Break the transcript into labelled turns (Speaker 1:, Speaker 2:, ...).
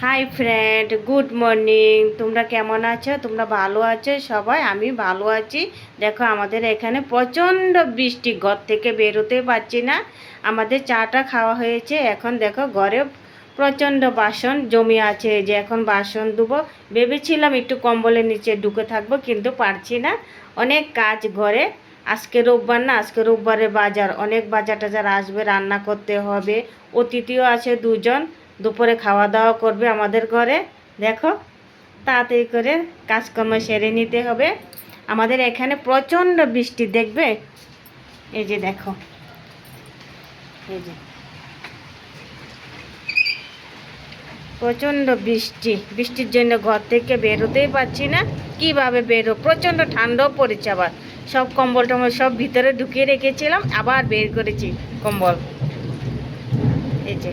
Speaker 1: Hi friend, good morning. তোমরা কেমন আছো? তোমরা ভালো আছো সবাই? আমি ভালো আছি। দেখো আমাদের এখানে প্রচণ্ড বৃষ্টি, ঘর থেকে বেরোতে পারছি না। আমাদের চাটা খাওয়া হয়েছে, এখন দেখো ঘরে প্রচণ্ড বাসন জমি আছে, যে এখন বাসন ধুবো। ভেবেছিলাম একটু কম্বলের নিচে ঢুকে থাকবো, কিন্তু পারছি না, অনেক কাজ ঘরে। আজকে রোববার না, আজকে রোববারের বাজার, অনেক বাজার টাজার আসবে, রান্না করতে হবে। অতিথিও আছে দুজন, দুপুরে খাওয়া দাওয়া করবে আমাদের ঘরে। দেখো তাড়াতাড়ি করে কাজকর্ম সেরে নিতে হবে। আমাদের এখানে প্রচণ্ড বৃষ্টি, দেখবে এই যে দেখো, এই যে প্রচণ্ড বৃষ্টি। বৃষ্টির জন্য ঘর থেকে বেরোতেই পারছি না, কিভাবে বেরো। প্রচণ্ড ঠান্ডাও পড়েছে, আবার সব কম্বল টম্বল সব ভিতরে ঢুকিয়ে রেখেছিলাম, আবার বের করেছি কম্বল। এই যে